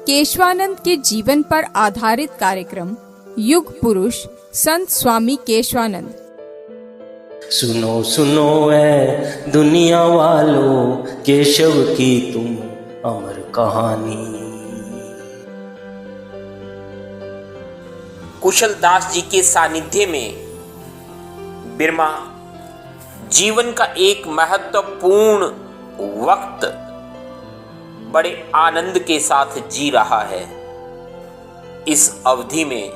केशवानंद के जीवन पर आधारित कार्यक्रम युग पुरुष संत स्वामी केशवानंद। सुनो सुनो ऐ दुनिया वालों, केशव की तुम अमर कहानी। कुशल दास जी के सानिध्य में बिरमा जीवन का एक महत्वपूर्ण वक्त बड़े आनंद के साथ जी रहा है। इस अवधि में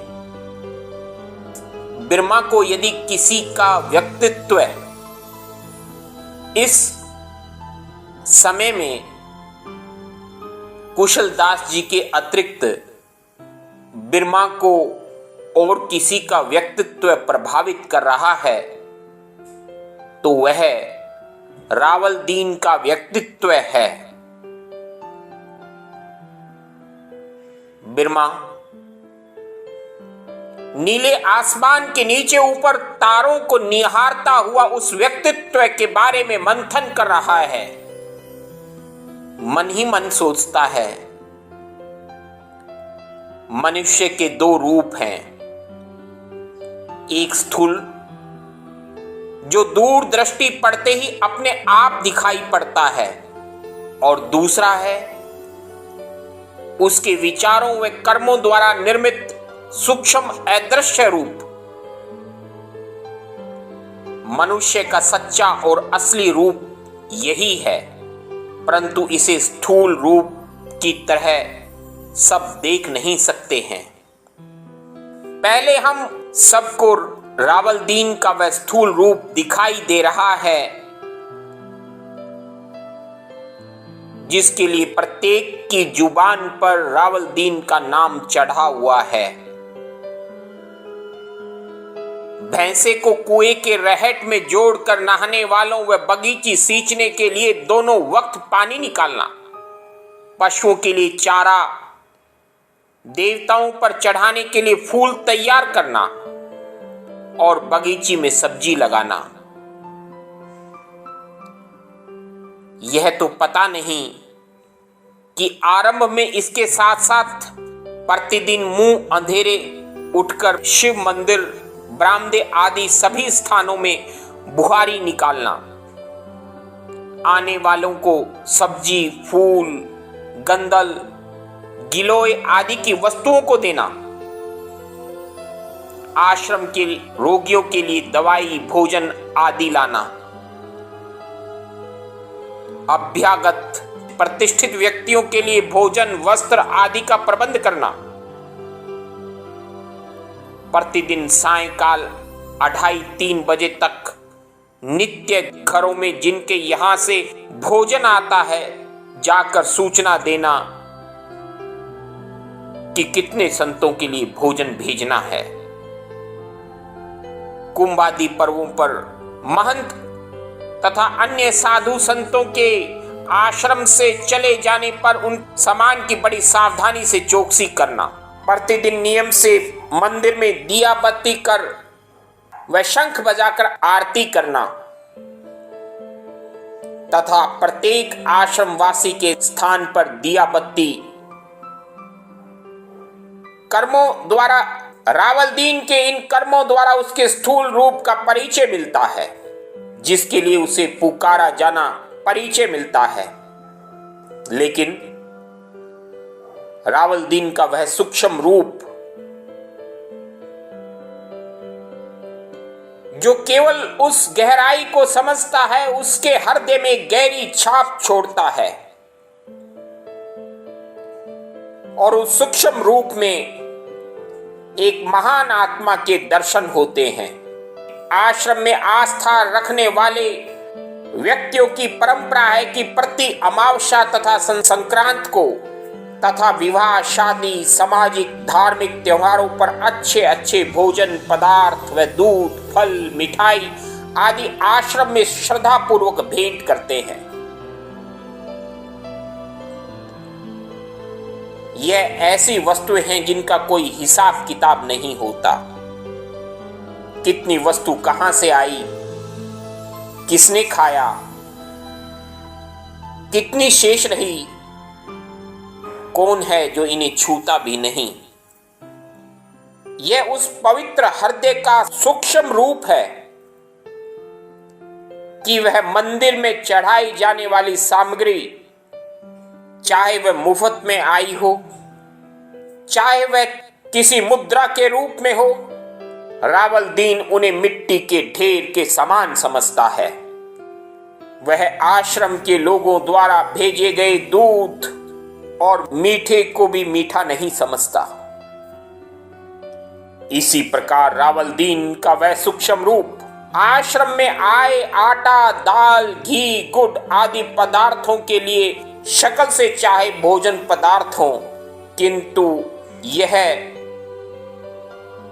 बिरमा को यदि किसी का व्यक्तित्व इस समय में कुशल दास जी के अतिरिक्त बिरमा को और किसी का व्यक्तित्व प्रभावित कर रहा है तो वह रावल दीन का व्यक्तित्व है। बिरमा नीले आसमान के नीचे ऊपर तारों को निहारता हुआ उस व्यक्तित्व के बारे में मंथन कर रहा है। मन ही मन सोचता है, मनुष्य के दो रूप हैं, एक स्थूल जो दूर दृष्टि पड़ते ही अपने आप दिखाई पड़ता है, और दूसरा है उसके विचारों व कर्मों द्वारा निर्मित सूक्ष्म अदृश्य रूप। मनुष्य का सच्चा और असली रूप यही है, परंतु इसे स्थूल रूप की तरह सब देख नहीं सकते हैं। पहले हम सबको रावल दीन का वह स्थूल रूप दिखाई दे रहा है, जिसके लिए प्रत्येक की जुबान पर रावल दीन का नाम चढ़ा हुआ है। भैंसे को कुएं के रहट में जोड़कर नहाने वालों व बगीची सींचने के लिए दोनों वक्त पानी निकालना, पशुओं के लिए चारा, देवताओं पर चढ़ाने के लिए फूल तैयार करना और बगीची में सब्जी लगाना, यह तो पता नहीं कि आरंभ में इसके साथ साथ प्रतिदिन मुंह अंधेरे उठकर शिव मंदिर, बरामदे आदि सभी स्थानों में बुहारी निकालना, आने वालों को सब्जी, फूल, गंदल, गिलोय आदि की वस्तुओं को देना, आश्रम के रोगियों के लिए दवाई, भोजन आदि लाना, अभ्यागत प्रतिष्ठित व्यक्तियों के लिए भोजन, वस्त्र आदि का प्रबंध करना, प्रतिदिन सायंकाल 2:30-3 बजे तक नित्य घरों में जिनके यहां से भोजन आता है जाकर सूचना देना कि कितने संतों के लिए भोजन भेजना है। कुंभ आदि पर्वों पर महंत तथा अन्य साधु संतों के आश्रम से चले जाने पर उन सामान की बड़ी सावधानी से चौकसी करना, प्रतिदिन नियम से मंदिर में दिया बत्ती कर व शंख बजाकर आरती करना तथा प्रत्येक आश्रमवासी के स्थान पर दिया बत्ती कर्मों द्वारा, रावल दीन के इन कर्मों द्वारा उसके स्थूल रूप का परिचय मिलता है, जिसके लिए उसे पुकारा जाना परिचय मिलता है। लेकिन रावल दीन का वह सूक्ष्म रूप जो केवल उस गहराई को समझता है, उसके हृदय में गहरी छाप छोड़ता है, और उस सूक्ष्म रूप में एक महान आत्मा के दर्शन होते हैं। आश्रम में आस्था रखने वाले व्यक्तियों की परंपरा है कि प्रति अमावस्या तथा संक्रांत को तथा विवाह, शादी, सामाजिक, धार्मिक त्योहारों पर अच्छे अच्छे भोजन पदार्थ व दूध, फल, मिठाई आदि आश्रम में श्रद्धा पूर्वक भेंट करते हैं। यह ऐसी वस्तुएं हैं जिनका कोई हिसाब किताब नहीं होता। कितनी वस्तु कहां से आई, किसने खाया, कितनी शेष रही, कौन है जो इन्हें छूता भी नहीं। यह उस पवित्र हृदय का सूक्ष्म रूप है कि वह मंदिर में चढ़ाई जाने वाली सामग्री, चाहे वह मुफ्त में आई हो, चाहे वह किसी मुद्रा के रूप में हो, रावलदीन उन्हें मिट्टी के ढेर के समान समझता है। वह आश्रम के लोगों द्वारा भेजे गए दूध और मीठे को भी मीठा नहीं समझता। इसी प्रकार रावलदीन का वह सूक्ष्म रूप आश्रम में आए आटा, दाल, घी, गुड़ आदि पदार्थों के लिए शक्ल से चाहे भोजन पदार्थ हो, किंतु यह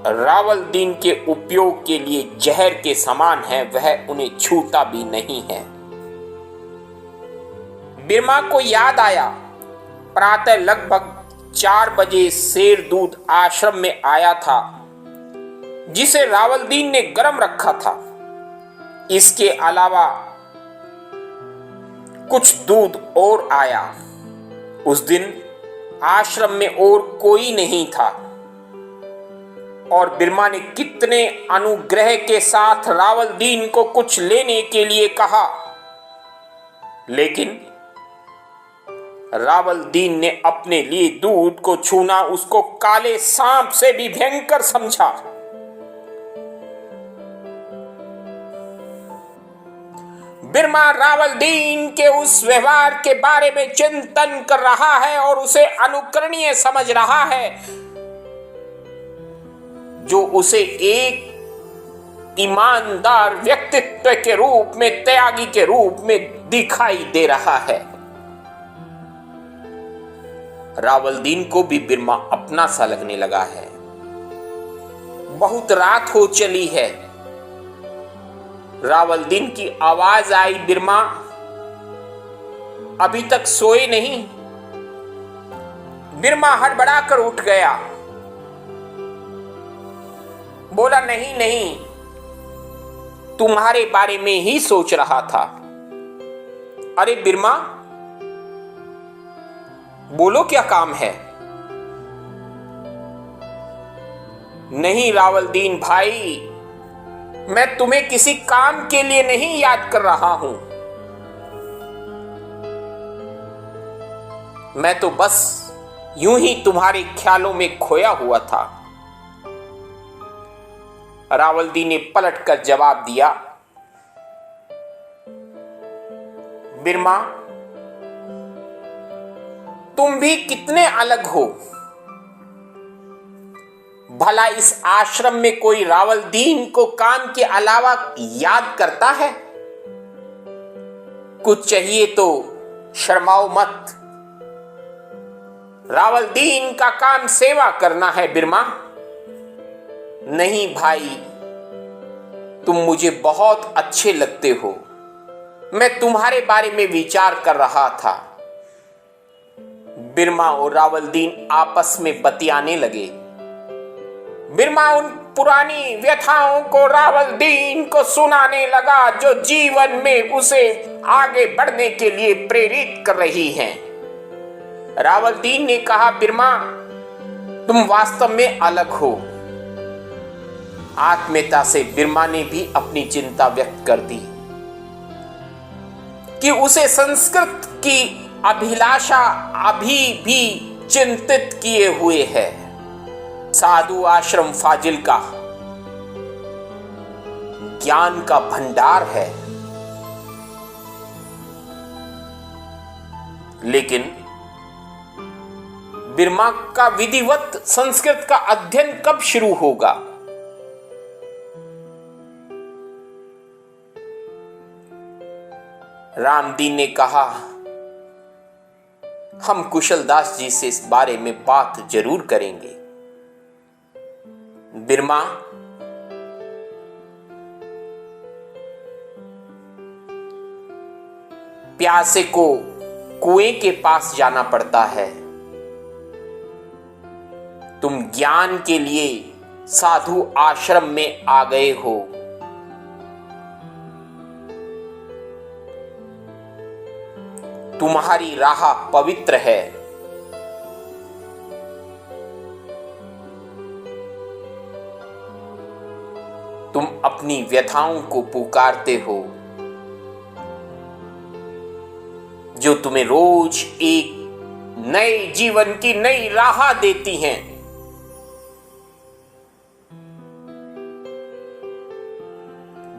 रावलदीन के उपयोग के लिए जहर के समान है, वह उन्हें छूता भी नहीं है। बिरमा को याद आया, प्रातः लगभग 4 बजे शेर दूध आश्रम में आया था, जिसे रावलदीन ने गर्म रखा था। इसके अलावा कुछ दूध और आया। उस दिन आश्रम में और कोई नहीं था और बिरमा ने कितने अनुग्रह के साथ रावलदीन को कुछ लेने के लिए कहा, लेकिन रावलदीन ने अपने लिए दूध को छूना उसको काले सांप से भी भयंकर समझा। बिरमा रावलदीन के उस व्यवहार के बारे में चिंतन कर रहा है और उसे अनुकरणीय समझ रहा है, जो उसे एक ईमानदार व्यक्तित्व के रूप में, त्यागी के रूप में दिखाई दे रहा है। रावलदीन को भी बिरमा अपना सा लगने लगा है। बहुत रात हो चली है। रावलदीन की आवाज आई, बिरमा अभी तक सोए नहीं। बिरमा हड़बड़ाकर उठ गया, बोला नहीं नहीं, तुम्हारे बारे में ही सोच रहा था। अरे बिरमा, बोलो क्या काम है। नहीं रावलदीन भाई, मैं तुम्हें किसी काम के लिए नहीं याद कर रहा हूं। मैं तो बस यूं ही तुम्हारे ख्यालों में खोया हुआ था। रावलदीन ने पलटकर जवाब दिया, बिरमा तुम भी कितने अलग हो। भला इस आश्रम में कोई रावलदीन को काम के अलावा याद करता है? कुछ चाहिए तो शर्माओ मत। रावलदीन का काम सेवा करना है बिरमा। नहीं भाई, तुम मुझे बहुत अच्छे लगते हो। मैं तुम्हारे बारे में विचार कर रहा था। बिरमा और रावलदीन आपस में बतियाने लगे। बिरमा उन पुरानी व्यथाओं को रावलदीन को सुनाने लगा, जो जीवन में उसे आगे बढ़ने के लिए प्रेरित कर रही हैं। रावलदीन ने कहा, बिरमा तुम वास्तव में अलग हो। आत्मीयता से बिरमा ने भी अपनी चिंता व्यक्त कर दी कि उसे संस्कृत की अभिलाषा अभी भी चिंतित किए हुए है। साधु आश्रम फाजिल का ज्ञान का भंडार है, लेकिन बिरमा का विधिवत संस्कृत का अध्ययन कब शुरू होगा? रामदीन ने कहा, हम कुशलदास जी से इस बारे में बात जरूर करेंगे। बिरमा प्यासे को कुएं के पास जाना पड़ता है। तुम ज्ञान के लिए साधु आश्रम में आ गए हो। तुम्हारी राह पवित्र है। अपनी व्यथाओं को पुकारते हो, जो तुम्हें रोज एक नए जीवन की नई राह देती हैं।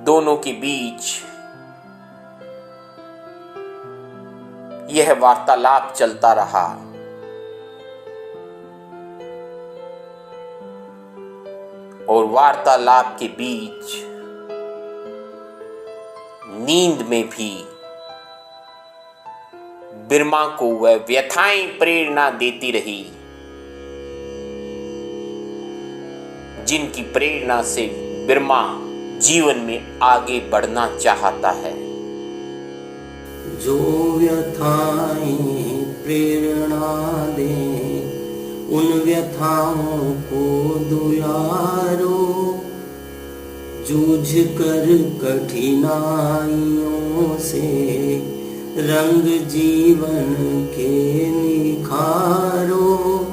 दोनों के बीच यह वार्तालाप चलता रहा। और वार्तालाप के बीच नींद में भी बिरमा को वह व्यथाएं प्रेरणा देती रही, जिनकी प्रेरणा से बिरमा जीवन में आगे बढ़ना चाहता है। जो व्यथाएं प्रेरणा दे, उन व्यथाओं को दुलारो। जूझ कर कठिनाइयों से रंग जीवन के निखारो।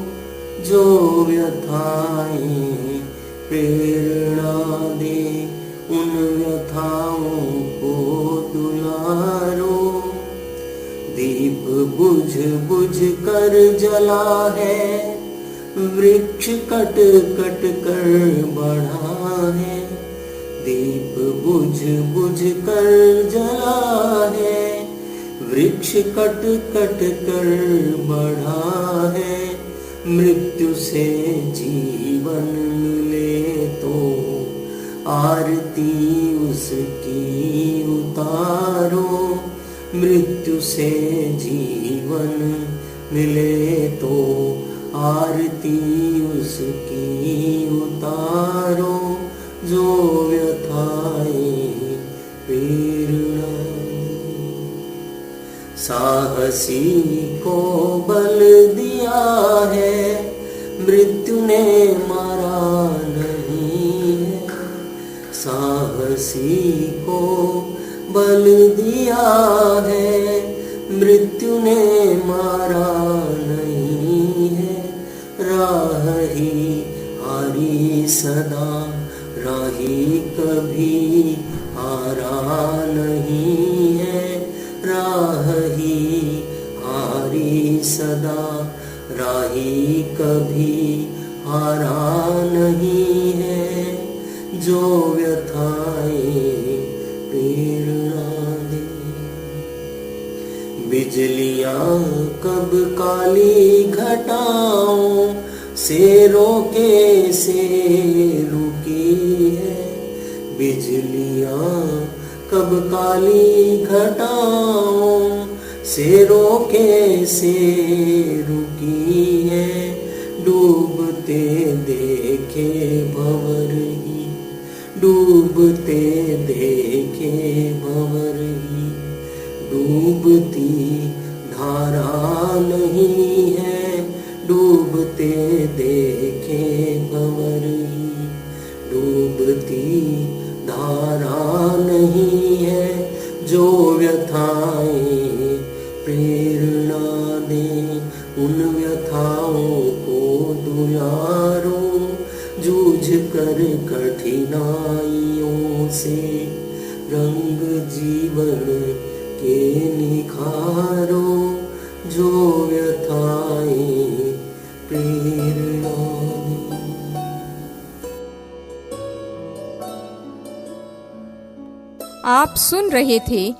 जो व्यथाएं प्रेरणा दे, उन व्यथाओं को दुलारो। दीप बुझ बुझ कर जला है, वृक्ष कट कट कर बढ़ा है। दीप बुझ बुझ कर जला है, वृक्ष कट कट कर बढ़ा है। मृत्यु से जीवन मिले तो आरती उसकी उतारो। मृत्यु से जीवन मिले तो आरती उसकी उतारो। जो व्यथाएं प्रेरणा। साहसी को बल दिया है, मृत्यु ने मारा नहीं है। साहसी को बल दिया है, मृत्यु ने मारा नहीं है। राह ही हारी सदा, राही कभी हारा नहीं है। राह ही हारी सदा, राही कभी हारा नहीं है। जो व्यथाएं प्रेरणा दे। बिजलियां कब काली घटाओं से रोके से रुकी है। बिजलियां कब काली घटाओं से रोके से रुकी है। डूबते देखे भंवर ही, डूबते देखे भंवर ही। डूबती धारा नहीं है, डूबते देखे भंवर ही। डूबती धारा नहीं है। जो व्यथाएं प्रेरणा दे, उन व्यथाओं को दुलारो। जूझ कर कठिनाइयों से रंग जीवन के निखारो। जो व्यथाएं प्रेरणा दे। आप सुन रहे थे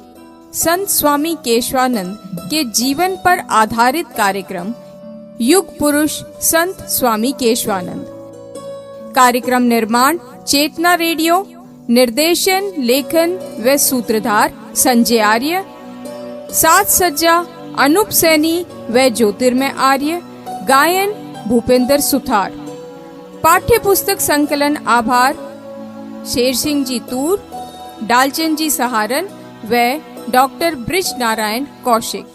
संत स्वामी केशवानंद के जीवन पर आधारित कार्यक्रम युग पुरुष संत स्वामी केशवानंद। कार्यक्रम निर्माण चेतना रेडियो, निर्देशन लेखन व सूत्रधार संजय आर्य, साज सज्जा अनूप सैनी व ज्योतिर्मय आर्य, गायन भूपेंद्र सुथार। पाठ्य पुस्तक संकलन आभार शेर सिंह जी तूर, डालचंद जी सहारन व डॉक्टर ब्रिज नारायण कौशिक।